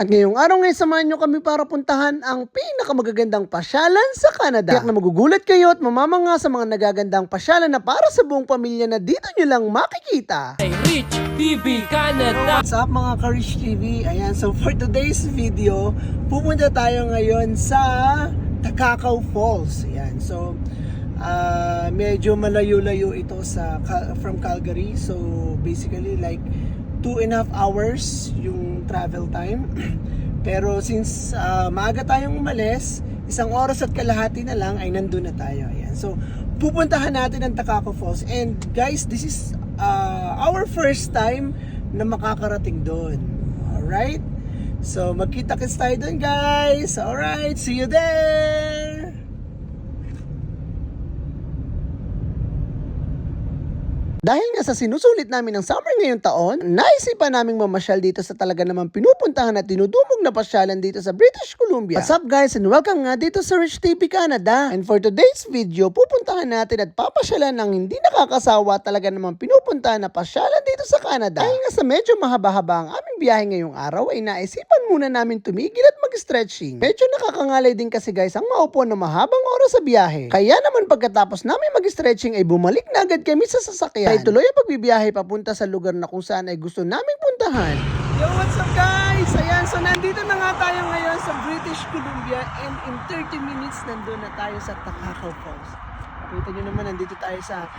At ngayong araw ngayon, samahan nyo kami para puntahan ang pinakamagagandang pasyalan sa Canada. Tiyak na magugulat kayo at mamamanga sa mga nagagandang pasyalan na para sa buong pamilya na dito nyo lang makikita. Hey, Rich TV Canada! What's up mga ka-Rich TV? Ayan, so for today's video, pupunta tayo ngayon sa Takakaw Falls. Ayan, so medyo malayo-layo ito from Calgary. So basically like 2.5 hours yung travel time. Pero since maaga tayong umalis, 1 oras at kalahati na lang ay nandun na tayo. Ayan. So pupuntahan natin ang Takakaw Falls. And guys, this is our first time na makakarating doon. Alright? So magkita-kits tayo doon guys. Alright, see you there! Dahil nga sa sinusulit namin ng summer ngayong taon, naisipan naming mamasyal dito sa talaga naman pinupuntahan at dinudumog na pasyalan dito sa British Columbia. What's up guys and welcome nga dito sa Rich TV Canada. And for today's video, pupuntahan natin at papasyalan ng hindi nakakasawa talaga naman pinupuntahan na pasyalan dito sa Canada. Dahil nga sa medyo mahaba-haba ang aming biyahe ngayong araw ay naisipan muna namin tumigil at mag-stretching. Medyo nakakangalay din kasi guys ang maupo na mahabang oras sa biyahe. Kaya naman pagkatapos namin mag-stretching ay bumalik na agad kami sa sasakyan. Ay tuloy ang pagbibiyahe papunta sa lugar na kung saan ay gusto naming puntahan. Yo, what's up guys? Ayan, so nandito na nga tayo ngayon sa British Columbia and in 30 minutes nandun na tayo sa Takakaw Falls. Kita nyo naman, nandito tayo sa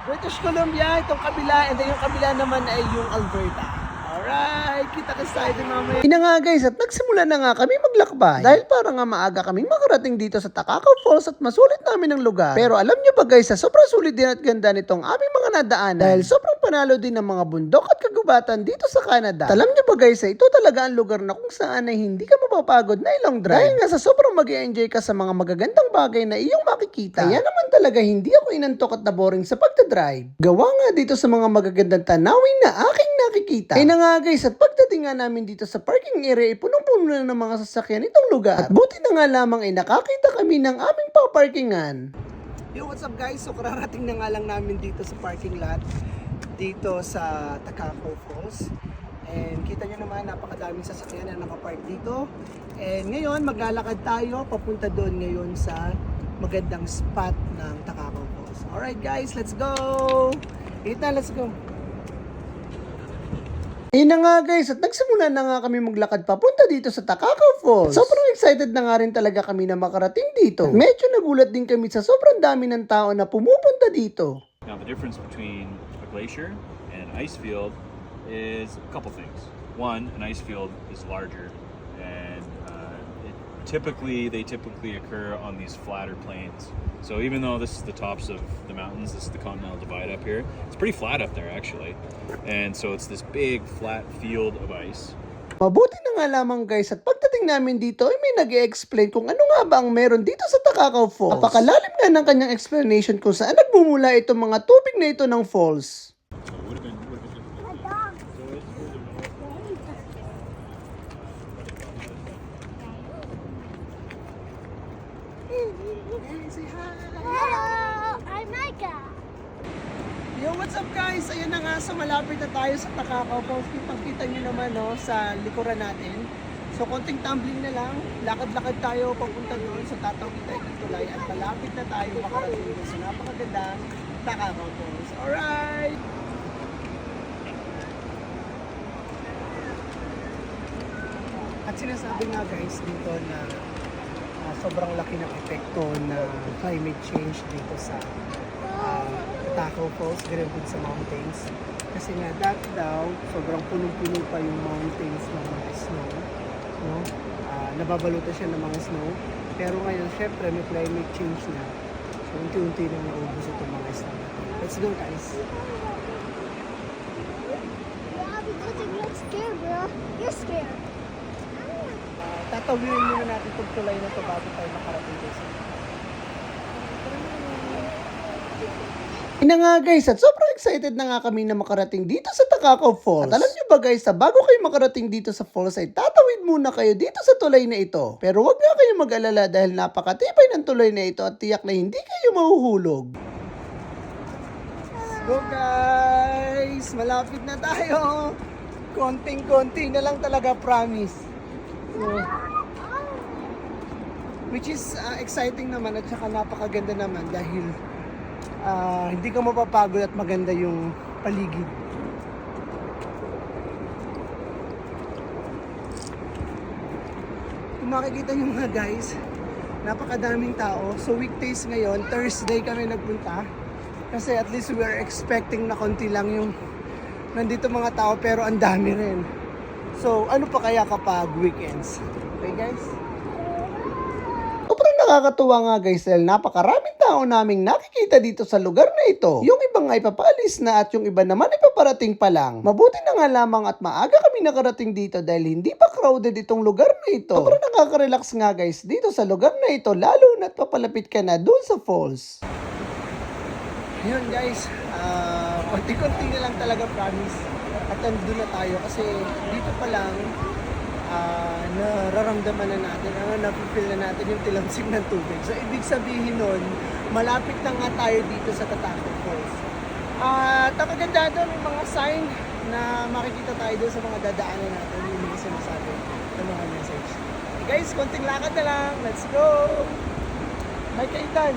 British Columbia, itong kabila, and then yung kabila naman ay yung Alberta. Alright, kita-kits tayo din mamaya. Ina nga guys, at nagsimula na nga kami maglakbay. Dahil para nga maaga kaming makarating dito sa Takakaw Falls at masulit namin ang lugar. Pero alam nyo ba guys, sa sobrang sulit din at ganda nitong aming mga nadaanan. Dahil sobrang panalo din ng mga bundok at kagubatan dito sa Canada. At alam nyo ba guys, ito talaga ang lugar na kung saan ay hindi ka mapapagod na ilang drive. Dahil nga sa sobrang mag-enjoy ka sa mga magagandang bagay na iyong makikita. Kaya naman talaga hindi ako inantok at naboring sa pagdadrive. Gawa nga dito sa mga magagandang tanawin na aking nakikita. Ay na nga guys, at pagdating nga namin dito sa parking area, punong-puno na ng mga sasakyan itong lugar. At buti na nga lamang ay nakakita kami ng aming paparkingan. Yo, what's up guys? So kararating na nga lang namin dito sa parking lot dito sa Takakaw Falls. And kita nyo naman, napakadaming sasakyan na nakapark dito. And ngayon, maglalakad tayo papunta doon ngayon sa magandang spot ng Takakaw Falls. Alright guys, let's go! Ita, let's go! Ayun na nga guys, at nagsimula na nga kami maglakad papunta dito sa Takakaw Falls. Sobrang excited na nga rin talaga kami na makarating dito. At medyo nagulat din kami sa sobrang dami ng tao na pumupunta dito. Now the difference between a glacier and an ice field is a couple things. One, an ice field is larger and they typically occur on these flatter plains. So even though this is the tops of the mountains, this is the Continental Divide up here, it's pretty flat up there actually. And so it's this big flat field of ice. Mabuti na nga lamang guys, at pagdating namin dito ay may nag-e-explain kung ano nga ba ang meron dito sa Takakaw Falls. Napakalalim nga ng kanyang explanation kung saan nagmumula itong mga tubig na ito ng falls. Hello, I'm Micah. Yo, what's up guys? Ayun na nga, so malapit na tayo sa Takakaw Falls. Kitang-kita nyo naman no, sa likuran natin. So konting tumbling na lang, lakad-lakad tayo papunta doon sa tatawid tayo ng tulay at malapit na tayo makarating doon sa napakagandang Takakaw Falls. Alright! At sinasabi nga guys dito na sobrang laki ng epekto na climate change dito sa Takakaw Falls, ganun din sa mountains. Kasi nga dati daw, sobrang punong-puno pa yung mountains ng mga snow. No? Nababalutan siya ng mga snow. Pero ngayon, syempre, may climate change na. So, unti-unti na naubos itong mga snow. Let's go guys! Yeah, because I'm not scared, bro. You're scared. Tatawin muna natin itong tulay na ito bago tayo makarating dito. Ina nga guys, at sobrang excited na nga kami na makarating dito sa Takakaw Falls. At alam nyo ba guys, bago kayo makarating dito sa falls ay tatawid muna kayo dito sa tulay na ito. Pero wag nga kayo mag-alala dahil napakatibay ng tulay na ito at tiyak na hindi kayo mahuhulog. Let's go guys! Malapit na tayo! konting-konti na lang talaga, promise. So, which is exciting naman at saka napakaganda naman dahil hindi ka mapapagod at maganda yung paligid. Kung makikita nyo mga guys, napakadaming tao. So weekdays ngayon, Thursday kami nagpunta. Kasi at least we are expecting na konti lang yung nandito mga tao, pero ang dami rin. So ano pa kaya kapag weekends? Okay guys? Sobrang nakakatuwa nga guys dahil napakaraming tao naming nakikita dito sa lugar na ito. Yung iba nga ipapaalis na at yung iba naman ipaparating pa lang. Mabuti na nga lamang at maaga kami nakarating dito dahil hindi pa crowded itong lugar na ito. Sobrang nakaka-relax nga guys dito sa lugar na ito lalo na't papalapit ka na dun sa falls. Yun guys, konti-konti na lang talaga, promise. At nandun na tayo kasi dito pa lang nararamdaman na natin, napipil na natin yung tilamsik ng tubig. So ibig sabihin nun, malapit na nga tayo dito sa Tatacoa Falls. At ang kaganda doon, may mga sign na makikita tayo doon sa mga dadaanan natin, yung mga sinasabi ng mga message. Okay guys, konting lakad na lang. Let's go! May kaitan!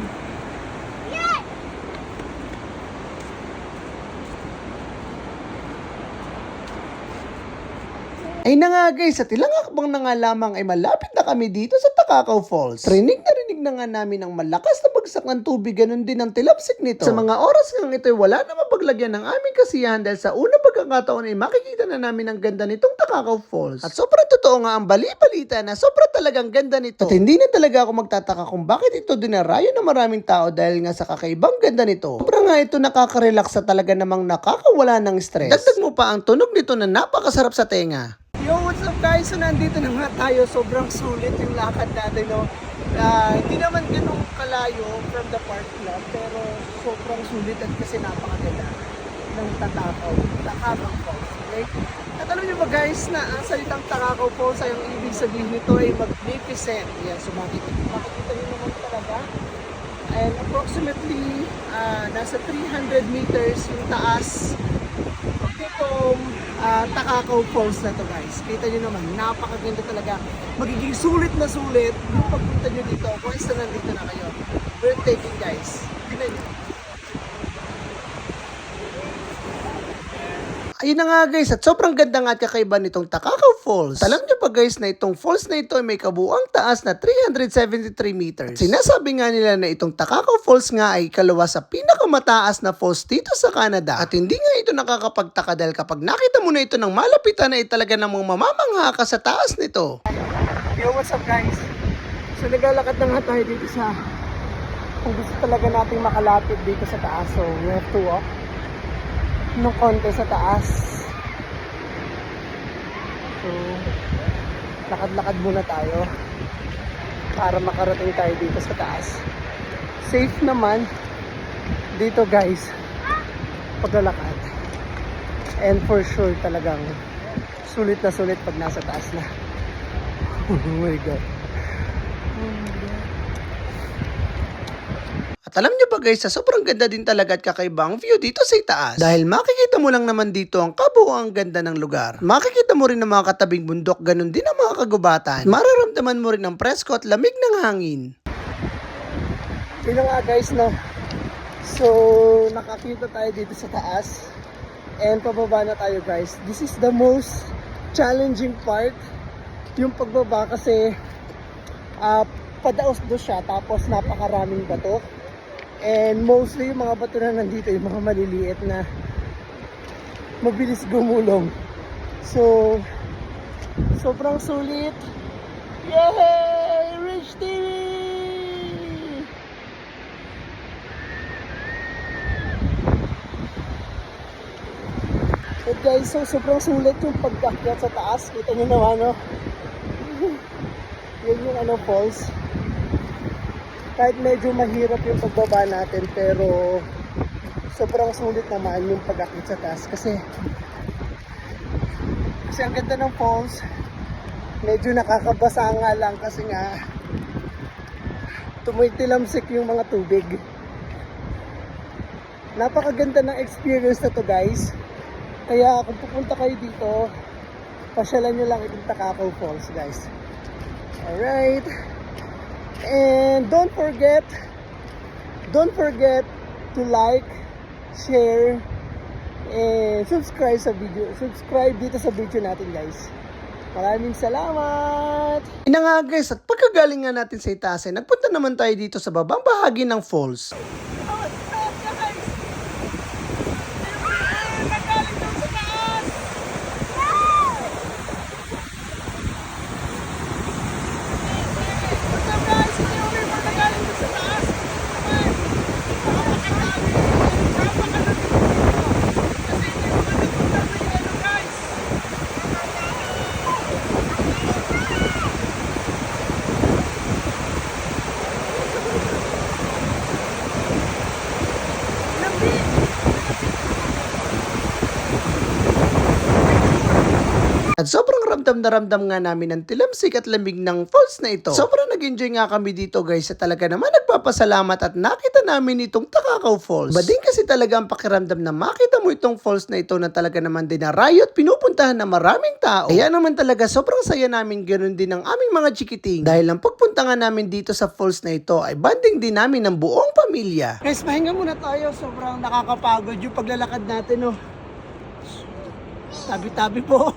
Ay na nga guys, at ilang akbang na nga lamang ay malapit na kami dito sa Tatacoa Falls. Rinig na nga namin ang malakas na bagsak ng tubig, ganun din ang tilamsik nito. Sa mga oras ngang ito ay wala na mapaglagyan ng aming kasiyahan dahil sa unang pagkakataon ay makikita na namin ang ganda nitong Tatacoa Falls. At sobrang totoo nga ang bali-balita na sobrang talagang ganda nito. At hindi na talaga ako magtataka kung bakit ito dinarayo ng maraming tao dahil nga sa kakaibang ganda nito. Sobrang nga ito nakaka-relax sa talaga namang nakakawala ng stress. Dagdag mo pa ang tunog nito na napakasarap sa tenga. Yo, what's up guys? So nandito na nga tayo. Sobrang sulit yung lakad natin, no? Hindi naman ganun kalayo from the parking lot, pero sobrang sulit at kasi napakaganda ng Tatacoa Falls. Okay? At alam nyo ba guys na ang salitang Tatacoa Falls ay ang ibig sabihin nito ay magnificent. Yan, so makikita nyo naman talaga. And approximately nasa 300 meters yung taas itong Tatacoa Falls na to guys. Kita nyo naman, napakaganda talaga. Magiging sulit na sulit yung pagpunta nyo dito. Kung isa nandito na kayo. Breathtaking guys. Tignan nyo. Ayun na nga guys, at sobrang ganda nga at kakaiba nitong Tatacoa Falls. Alam nyo pa guys na itong falls na ito ay may kabuuang taas na 373 meters. At sinasabi nga nila na itong Tatacoa Falls nga ay kalawa sa pinakamataas na falls dito sa Canada. At hindi nga ito nakakapagtaka dahil kapag nakita mo na ito ng malapitan ay talaga namang mamamangha ka sa taas nito. Yo, what's up guys? So naglalakad na nga tayo dito sa kung gusto talaga nating makalapit dito sa taas. So we have to walk nung konti sa taas. So lakad-lakad muna tayo para makarating tayo dito sa taas. Safe naman dito guys paglalakad, and for sure talagang sulit na sulit pag nasa taas na. Oh my god. At alam nyo ba guys, sa sobrang ganda din talaga at kakaibang view dito sa itaas. Dahil makikita mo lang naman dito ang kabuuang ganda ng lugar. Makikita mo rin ang mga katabing bundok, ganun din ang mga kagubatan. Mararamdaman mo rin ang presko at lamig ng hangin. Yun nga guys, no? So, nakakita tayo dito sa taas. And pababa na tayo guys. This is the most challenging part. Yung pagbaba kasi padaos do siya, tapos napakaraming bato. And mostly yung mga bato na nandito, yung mga maliliit na mabilis gumulong. So, sobrang sulit. Yay! Rich TV! But guys, so sobrang sulit yung pagkakyat sa taas. Kita nyo naman, no? Yan yung falls. Kahit medyo mahirap yung pagbaba natin, pero sobrang sulit naman yung pag-akit sa taas kasi ang ganda ng falls. Medyo nakakabasa nga lang kasi nga tumitilamsik yung mga tubig. Napakaganda ng experience na to guys. Kaya kung pupunta kayo dito, pasyalan nyo lang itong Takakaw Falls, guys. Alright. And don't forget to like, share, and subscribe dito sa video natin, guys. Maraming salamat! Ina nga guys, at pagkagaling nga natin sa itaas, nagpunta naman tayo dito sa babang bahagi ng falls. At sobrang ramdam na ramdam nga namin ang tilamsik at lamig ng falls na ito. Sobrang nag-enjoy nga kami dito guys, sa talaga naman nagpapasalamat at nakita namin itong Takakaw Falls. Iba din kasi talaga ang pakiramdam na makita mo itong falls na ito na talaga naman dinarayo at pinupuntahan ng maraming tao. Kaya naman talaga sobrang saya namin, ganoon din ang aming mga chikiting. Dahil ang pagpunta nga namin dito sa falls na ito ay banding din namin ng buong pamilya. Guys, pahinga muna tayo. Sobrang nakakapagod yung paglalakad natin, oh. Tabi-tabi po.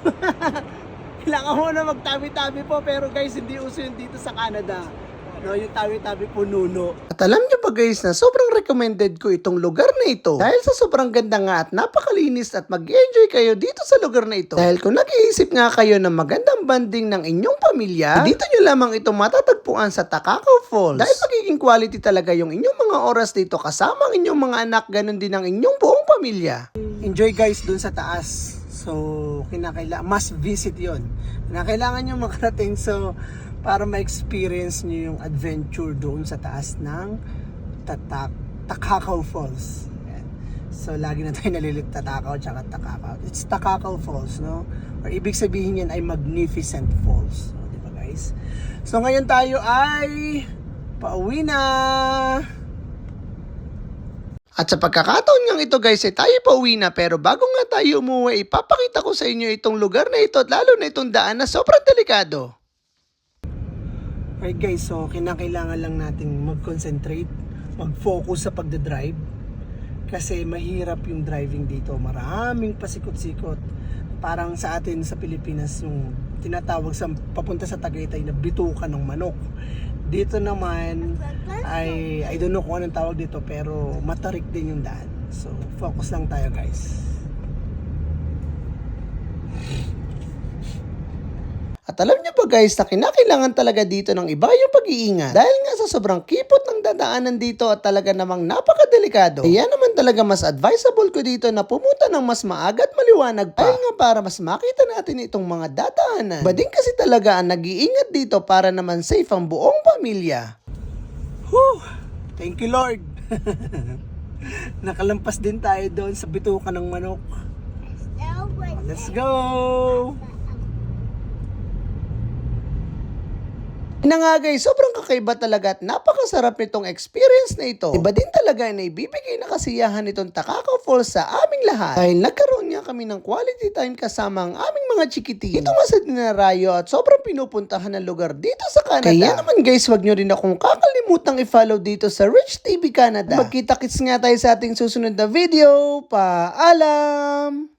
Kailangan mo na magtabi-tabi po, pero guys, hindi uso yun dito sa Canada. No, yung tabi-tabi po nuno. At alam nyo ba guys na sobrang recommended ko itong lugar na ito. Dahil sa sobrang ganda nga at napakalinis at mag-enjoy kayo dito sa lugar na ito. Dahil kung nag-iisip nga kayo ng magandang banding ng inyong pamilya, dito nyo lamang ito matatagpuan sa Takakaw Falls. Dahil magiging quality talaga yung inyong mga oras dito kasama ang inyong mga anak, ganun din ang inyong buong pamilya. Enjoy guys dun sa taas. So, must visit yon. Kailangan nyo makarating para ma-experience nyo yung adventure doon sa taas ng Takakaw Falls. Ayan. So, lagi na tayo nalilit Tatakaw tsaka Takakaw. It's Takakaw Falls, no? Or ibig sabihin yan ay Magnificent Falls. So, di ba guys? So, ngayon tayo ay pauwi na. At sa pagkakataon nga ito guys, tayo pauwi na, pero bago nga tayo umuwi, ipapakita ko sa inyo itong lugar na ito at lalo na itong daan na sobrang delikado. Alright guys, so kinakailangan lang nating mag-concentrate, mag-focus sa pagdadrive kasi mahirap yung driving dito. Maraming pasikot-sikot. Parang sa atin sa Pilipinas yung tinatawag sa papunta sa Tagaytay na bituka ng manok. Dito naman ay I don't know kung anong tawag dito, pero matarik din yung daan. So focus lang tayo guys. At alam niyo ba guys na kinakailangan talaga dito ng iba yung pag-iingat. Dahil nga sa sobrang kipot ng dadaanan dito at talaga namang napakadelikado. Kaya naman talaga mas advisable ko dito na pumunta ng mas maaga at maliwanag pa. Dahil nga para mas makita natin itong mga dadaanan. Iba din kasi talaga ang nag-iingat dito para naman safe ang buong pamilya. Whew! Thank you Lord! Nakalampas din tayo doon sa bituka ng manok. Let's go! Nga guys, sobrang kakaiba talaga at napakasarap nitong experience na ito. Iba din talaga na ibibigay na kasiyahan nitong Takakaw Falls sa aming lahat. Dahil nagkaroon nga kami ng quality time kasama ang aming mga chikitin. Ito nga sa dinarayo at sobrang pinupuntahan ng lugar dito sa Canada. Kaya naman guys, wag nyo rin akong kakalimutang i-follow dito sa Rich TV Canada. Magkita-kits nga tayo sa ating susunod na video. Paalam!